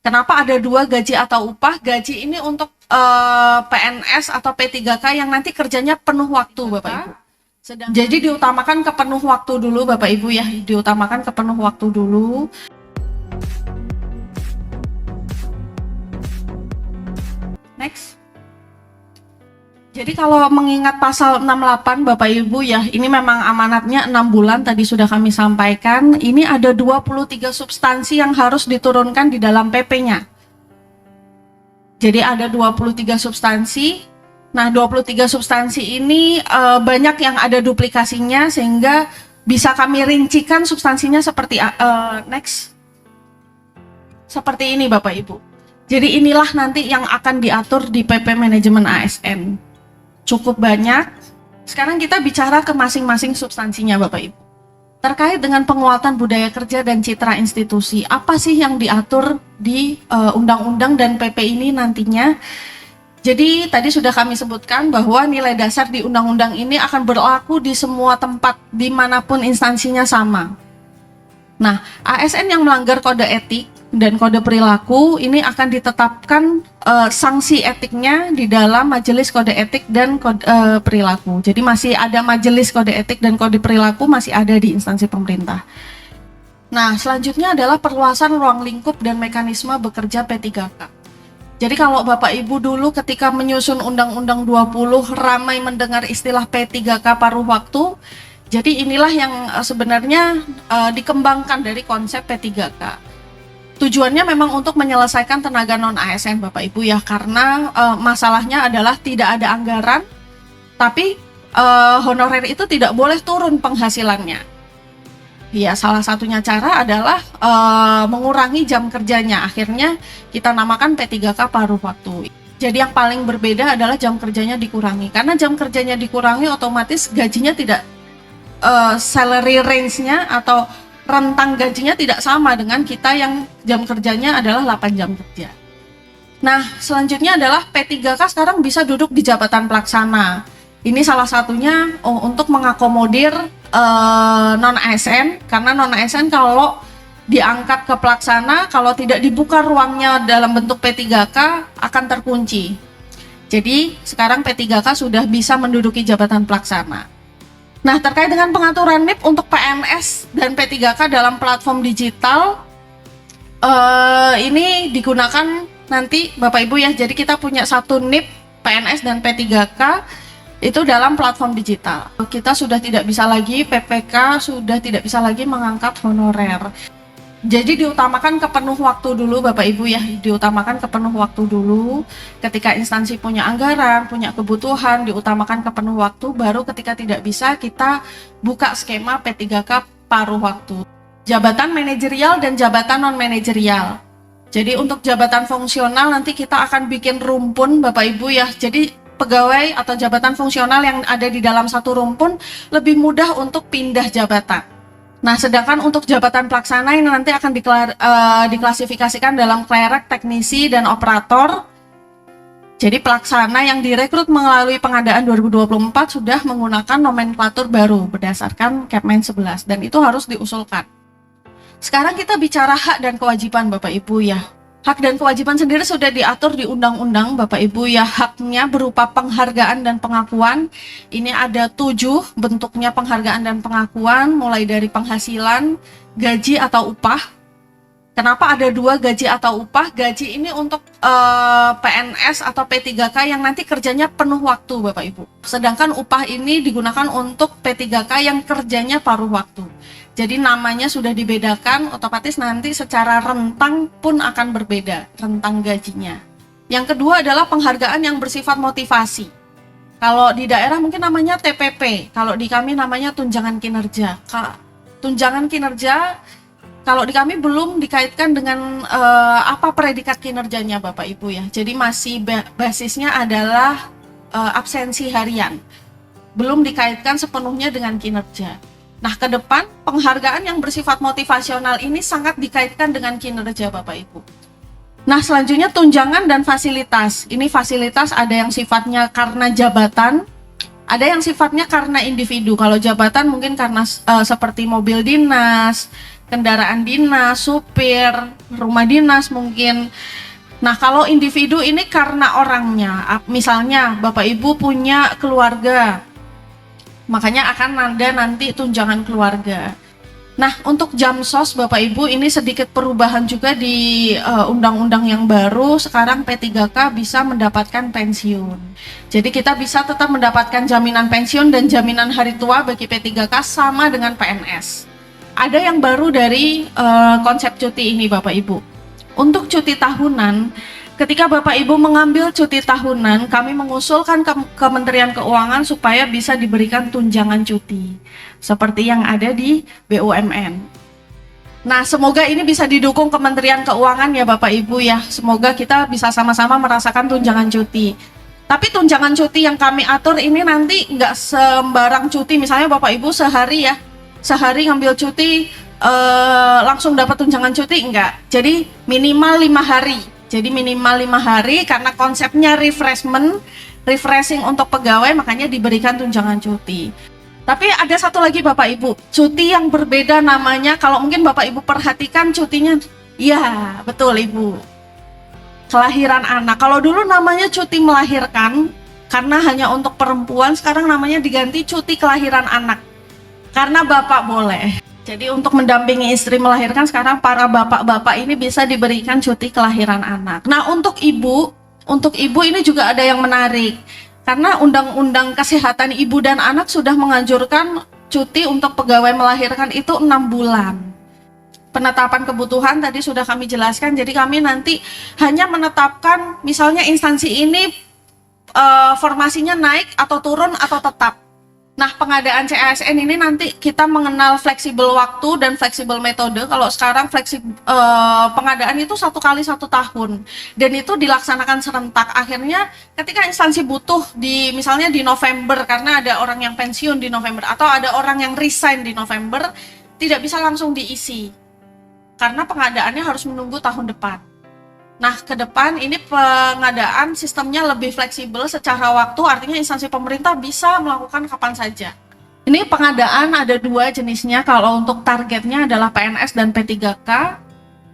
Kenapa ada dua gaji atau upah? Gaji ini untuk PNS atau P3K yang nanti kerjanya penuh waktu, Bapak Ibu. Jadi diutamakan ke penuh waktu dulu, Bapak Ibu ya. Diutamakan ke penuh waktu dulu. Next. Jadi kalau mengingat pasal 68 Bapak Ibu ya, ini memang amanatnya 6 bulan tadi sudah kami sampaikan. Ini ada 23 substansi yang harus diturunkan di dalam PP-nya. Jadi ada 23 substansi. Nah, 23 substansi ini banyak yang ada duplikasinya sehingga bisa kami rincikan substansinya seperti next. Seperti ini Bapak Ibu. Jadi inilah nanti yang akan diatur di PP Manajemen ASN. Cukup banyak. Sekarang kita bicara ke masing-masing substansinya Bapak Ibu. Terkait dengan penguatan budaya kerja dan citra institusi, apa sih yang diatur di undang-undang dan PP ini nantinya? Jadi tadi sudah kami sebutkan bahwa nilai dasar di undang-undang ini akan berlaku di semua tempat dimanapun instansinya sama. Nah, ASN yang melanggar kode etik dan kode perilaku ini akan ditetapkan sanksi etiknya di dalam majelis kode etik dan kode perilaku. Jadi masih ada majelis kode etik dan kode perilaku masih ada di instansi pemerintah. Nah, selanjutnya adalah perluasan ruang lingkup dan mekanisme bekerja P3K. Jadi kalau Bapak Ibu dulu ketika menyusun Undang-Undang 20 ramai mendengar istilah P3K paruh waktu. Jadi inilah yang sebenarnya dikembangkan dari konsep P3K. Tujuannya memang untuk menyelesaikan tenaga non-ASN Bapak Ibu ya, karena masalahnya adalah tidak ada anggaran, tapi honorer itu tidak boleh turun penghasilannya. Ya, salah satunya cara adalah mengurangi jam kerjanya. Akhirnya kita namakan P3K paruh waktu. Jadi yang paling berbeda adalah jam kerjanya dikurangi. Karena jam kerjanya dikurangi, otomatis gajinya tidak salary range-nya atau rentang gajinya tidak sama dengan kita yang jam kerjanya adalah 8 jam kerja. Nah, selanjutnya adalah P3K sekarang bisa duduk di jabatan pelaksana. Ini salah satunya untuk mengakomodir non-ASN, karena non-ASN kalau diangkat ke pelaksana, kalau tidak dibuka ruangnya dalam bentuk P3K akan terkunci. Jadi sekarang P3K sudah bisa menduduki jabatan pelaksana. Nah, terkait dengan pengaturan NIP untuk PNS dan P3K dalam platform digital, ini digunakan nanti Bapak Ibu ya. Jadi kita punya satu NIP PNS dan P3K itu dalam platform digital. Kita sudah tidak bisa lagi, PPK sudah tidak bisa lagi mengangkat honorer. Jadi diutamakan ke penuh waktu dulu Bapak Ibu ya, diutamakan ke penuh waktu dulu. Ketika instansi punya anggaran, punya kebutuhan, diutamakan ke penuh waktu, baru ketika tidak bisa kita buka skema P3K paruh waktu. Jabatan manajerial dan jabatan non-manajerial. Jadi untuk jabatan fungsional nanti kita akan bikin rumpun Bapak Ibu ya. Jadi pegawai atau jabatan fungsional yang ada di dalam satu rumpun lebih mudah untuk pindah jabatan. Nah, sedangkan untuk jabatan pelaksana ini nanti akan diklasifikasikan dalam klerek, teknisi, dan operator. Jadi pelaksana yang direkrut melalui pengadaan 2024 sudah menggunakan nomenklatur baru berdasarkan Kepmen 11 dan itu harus diusulkan. Sekarang kita bicara hak dan kewajiban Bapak Ibu ya. Hak dan kewajiban sendiri sudah diatur di undang-undang Bapak Ibu ya. Haknya berupa penghargaan dan pengakuan. Ini ada 7 bentuknya penghargaan dan pengakuan, mulai dari penghasilan, gaji atau upah. Kenapa ada 2 gaji atau upah? Gaji ini untuk PNS atau P3K yang nanti kerjanya penuh waktu Bapak Ibu. Sedangkan upah ini digunakan untuk P3K yang kerjanya paruh waktu. Jadi namanya sudah dibedakan, otomatis nanti secara rentang pun akan berbeda, rentang gajinya. Yang kedua adalah penghargaan yang bersifat motivasi. Kalau di daerah mungkin namanya TPP, kalau di kami namanya tunjangan kinerja. Tunjangan kinerja, kalau di kami belum dikaitkan dengan apa predikat kinerjanya Bapak Ibu ya. Jadi masih basisnya adalah absensi harian. Belum dikaitkan sepenuhnya dengan kinerja. Nah, ke depan penghargaan yang bersifat motivasional ini sangat dikaitkan dengan kinerja Bapak Ibu. Nah, selanjutnya tunjangan dan fasilitas. Ini fasilitas ada yang sifatnya karena jabatan, ada yang sifatnya karena individu. Kalau jabatan mungkin karena seperti mobil dinas, kendaraan dinas, supir, rumah dinas mungkin. Nah, kalau individu ini karena orangnya, misalnya Bapak Ibu punya keluarga, makanya akan ada nanti tunjangan keluarga. Nah, untuk Jamsos Bapak Ibu ini sedikit perubahan juga di undang-undang yang baru. Sekarang P3K bisa mendapatkan pensiun. Jadi kita bisa tetap mendapatkan jaminan pensiun dan jaminan hari tua bagi P3K sama dengan PNS. Ada yang baru dari konsep cuti ini Bapak Ibu. Untuk cuti tahunan, ketika Bapak Ibu mengambil cuti tahunan, kami mengusulkan ke Kementerian Keuangan supaya bisa diberikan tunjangan cuti seperti yang ada di BUMN. Nah, semoga ini bisa didukung Kementerian Keuangan ya Bapak Ibu ya. Semoga kita bisa sama-sama merasakan tunjangan cuti. Tapi tunjangan cuti yang kami atur ini nanti nggak sembarang cuti. Misalnya Bapak Ibu sehari ngambil cuti langsung dapat tunjangan cuti, enggak. Jadi minimal 5 hari. Jadi minimal 5 hari karena konsepnya refreshing untuk pegawai, makanya diberikan tunjangan cuti. Tapi ada satu lagi Bapak Ibu, cuti yang berbeda namanya. Kalau mungkin Bapak Ibu perhatikan cutinya, ya betul Ibu, kelahiran anak. Kalau dulu namanya cuti melahirkan karena hanya untuk perempuan, sekarang namanya diganti cuti kelahiran anak karena bapak boleh. Jadi untuk mendampingi istri melahirkan, sekarang para bapak-bapak ini bisa diberikan cuti kelahiran anak. Nah, untuk ibu ini juga ada yang menarik. Karena Undang-Undang Kesehatan Ibu dan Anak sudah menganjurkan cuti untuk pegawai melahirkan itu 6 bulan. Penetapan kebutuhan tadi sudah kami jelaskan, jadi kami nanti hanya menetapkan misalnya instansi ini formasinya naik atau turun atau tetap. Nah, pengadaan CASN ini nanti kita mengenal fleksibel waktu dan fleksibel metode. Kalau sekarang pengadaan itu 1 kali 1 tahun dan itu dilaksanakan serentak. Akhirnya ketika instansi butuh misalnya di November karena ada orang yang pensiun di November atau ada orang yang resign di November, tidak bisa langsung diisi karena pengadaannya harus menunggu tahun depan. Nah, ke depan ini pengadaan sistemnya lebih fleksibel secara waktu, artinya instansi pemerintah bisa melakukan kapan saja. Ini pengadaan ada 2 jenisnya. Kalau untuk targetnya adalah PNS dan P3K.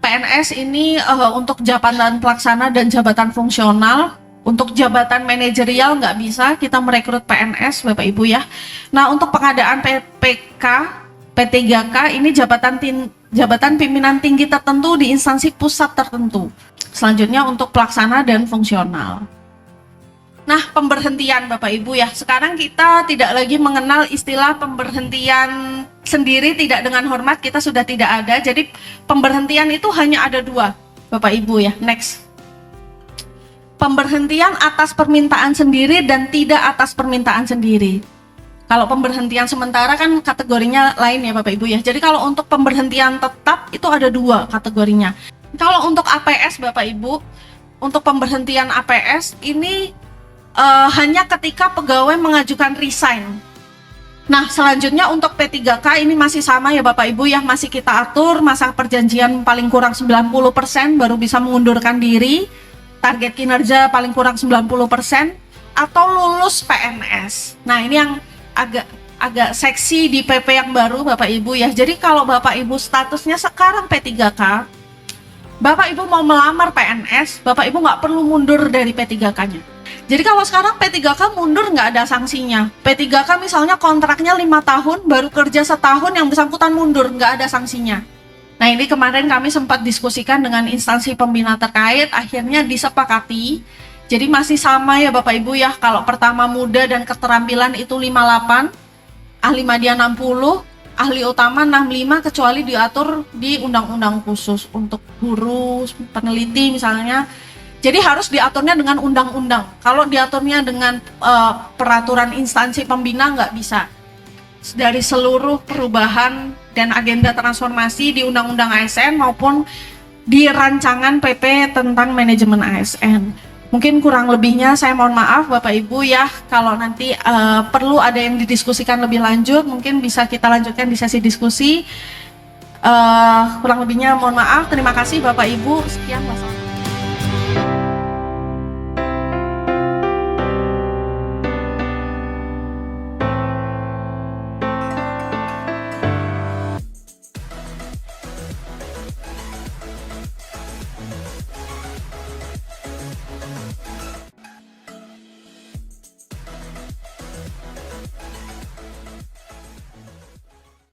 PNS ini untuk jabatan pelaksana dan jabatan fungsional. Untuk jabatan manajerial nggak bisa, kita merekrut PNS Bapak Ibu ya. Nah, untuk pengadaan PPK, P3K ini jabatan pimpinan tinggi tertentu di instansi pusat tertentu. Selanjutnya untuk pelaksana dan fungsional. Nah, pemberhentian Bapak Ibu ya. Sekarang kita tidak lagi mengenal istilah pemberhentian sendiri tidak dengan hormat, kita sudah tidak ada. Jadi pemberhentian itu hanya ada 2 Bapak Ibu ya. Next. Pemberhentian atas permintaan sendiri dan tidak atas permintaan sendiri. Kalau pemberhentian sementara kan kategorinya lain ya Bapak Ibu ya. Jadi kalau untuk pemberhentian tetap itu ada 2 kategorinya. Kalau untuk APS Bapak Ibu, untuk pemberhentian APS ini hanya ketika pegawai mengajukan resign. Nah, selanjutnya untuk P3K ini masih sama ya Bapak Ibu ya, masih kita atur masa perjanjian paling kurang 90% baru bisa mengundurkan diri, target kinerja paling kurang 90% atau lulus PNS. Nah, ini yang agak seksi di PP yang baru Bapak Ibu ya. Jadi kalau Bapak Ibu statusnya sekarang P3K, Bapak Ibu mau melamar PNS, Bapak Ibu nggak perlu mundur dari P3K-nya. Jadi kalau sekarang P3K mundur nggak ada sanksinya. P3K misalnya kontraknya 5 tahun, baru kerja setahun yang bersangkutan mundur, nggak ada sanksinya. Nah, ini kemarin kami sempat diskusikan dengan instansi pembina terkait, akhirnya disepakati. Jadi masih sama ya Bapak Ibu ya, kalau pertama muda dan keterampilan itu 58, ahli media 60, ahli utama 65 kecuali diatur di undang-undang khusus untuk guru, peneliti misalnya. Jadi harus diaturnya dengan undang-undang. Kalau diaturnya dengan peraturan instansi pembina nggak bisa. Dari seluruh perubahan dan agenda transformasi di undang-undang ASN maupun di rancangan PP tentang manajemen ASN. Mungkin kurang lebihnya saya mohon maaf Bapak Ibu ya, kalau nanti perlu ada yang didiskusikan lebih lanjut, mungkin bisa kita lanjutkan di sesi diskusi. Kurang lebihnya mohon maaf, terima kasih Bapak Ibu, sekian wassalamualaikum.